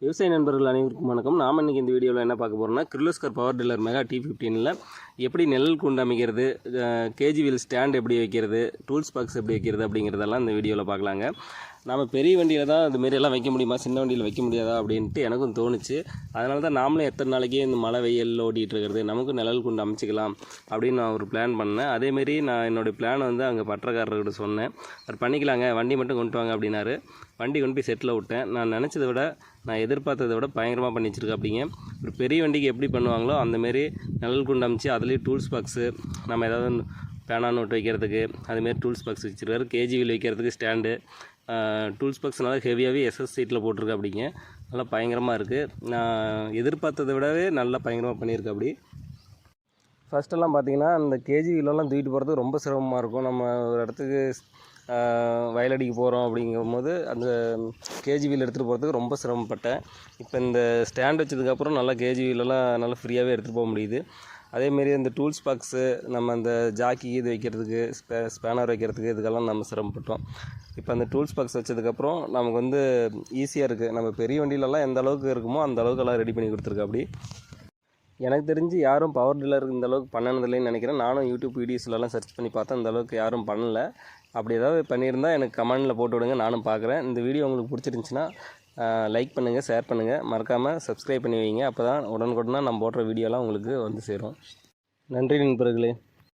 விவசாய நண்பர்கள் அனைவருக்கும் வணக்கம். நாம் இன்றைக்கி இந்த வீடியோவில் என்ன பார்க்க போகிறோம்னா, கிர்லோஸ்கர் பவர் டில்லர் மெகா T15ல் எப்படி நிழல் கூண்டு அமைக்கிறது, கேஜி வீல் ஸ்டாண்ட் எப்படி வைக்கிறது, டூல்ஸ் பாக்ஸ் எப்படி வைக்கிறது அப்படிங்கிறதெல்லாம் இந்த வீடியோவில் பார்க்கலாங்க. நம்ம பெரிய வண்டியில் தான் இதுமாரி எல்லாம் வைக்க முடியுமா, சின்ன வண்டியில் வைக்க முடியாதா அப்படின்ட்டு எனக்கும் தோணுச்சு. அதனால தான் நாமளே எத்தனை நாளைக்கே இந்த மழை வெயில் ஓடிட்டு இருக்கிறது, நமக்கும் நிழல் கூண்டு அமைச்சிக்கலாம் அப்படின்னு நான் ஒரு பிளான் பண்ணேன். அதேமாரி நான் என்னுடைய பிளானை வந்து அங்கே பட்டறக்காரர்கிட்ட சொன்னேன். அவர் பண்ணிக்கலாங்க, வண்டி மட்டும் கொண்டு வாங்க அப்படின்னாரு. வண்டி கொண்டு போய் செட்டில் விட்டேன். நான் நினச்சதை விட, நான் எதிர்பார்த்ததை விட பயங்கரமாக பண்ணி வச்சுருக்கேன். அப்படிங்க ஒரு பெரிய வண்டிக்கு எப்படி பண்ணுவாங்களோ அந்தமாரி நிழல் கூண்டு அமைச்சு அதுலேயும் டூல்ஸ் பாக்ஸு, நம்ம ஏதாவது பேனா நோட் வைக்கிறதுக்கு அதுமாரி டூல்ஸ் பாக்ஸ் வச்சுருக்காரு. கேஜி வீல் வைக்கிறதுக்கு ஸ்டாண்டு, டூல்ஸ் பாக்ஸ் நல்லா ஹெவியாகவே எஸ்எஸ் சீட்டில் போட்டிருக்கு. அப்படிங்க நல்லா பயங்கரமாக இருக்குது. நான் எதிர்பார்த்ததை விடவே நல்லா பயங்கரமாக பண்ணியிருக்கு. அப்படி ஃபஸ்ட்டெல்லாம் பார்த்திங்கன்னா அந்த கேஜி வீலெல்லாம் தூக்கிட்டு போகிறது ரொம்ப சிரமமாக இருக்கும். நம்ம ஒரு இடத்துக்கு வயலடிக்கு போகிறோம் அப்படிங்கும்போது அந்த கேஜி வீல் எடுத்துகிட்டு போகிறதுக்கு ரொம்ப சிரமப்பட்டேன். இப்போ இந்த ஸ்டாண்ட் வச்சதுக்கப்புறம் நல்லா கேஜி வீலெல்லாம் நல்லா ஃப்ரீயாகவே எடுத்துகிட்டு போக முடியுது. அதேமாரி அந்த டூல்ஸ் பாக்ஸு, நம்ம அந்த ஜாக்கி இது வைக்கிறதுக்கு, ஸ்பேனர் வைக்கிறதுக்கு, இதுக்கெல்லாம் நம்ம சிரமப்பட்டோம். இப்போ அந்த டூல்ஸ் பாக்ஸ் வச்சதுக்கப்புறம் நமக்கு வந்து ஈஸியாக இருக்குது. நம்ம பெரிய வண்டியிலலாம் எந்த அளவுக்கு இருக்குமோ அந்த அளவுக்கெல்லாம் ரெடி பண்ணி கொடுத்துருக்கு. அப்படி எனக்கு தெரிஞ்சு யாரும் பவர் டில்லர் இந்த அளவுக்கு பண்ணனதில்லைன்னு நினைக்கிறேன். நானும் யூடியூப் வீடியோஸ்லலாம் சர்ச் பண்ணி பார்த்தேன், அந்த அளவுக்கு யாரும் பண்ணல. அப்படி ஏதாவது பண்ணியிருந்தால் எனக்கு கமெண்டில் போட்டு விடுங்க, நானும் பார்க்குறேன். இந்த வீடியோ உங்களுக்கு பிடிச்சிருந்துச்சின்னா லைக் பண்ணுங்கள், ஷேர் பண்ணுங்கள், மறக்காமல் சப்ஸ்கிரைப் பண்ணி வைங்க. அப்போ தான் உடனுக்குடனே நம்ம போடுற வீடியோலாம் உங்களுக்கு வந்து சேரும். நன்றி நண்பர்களே.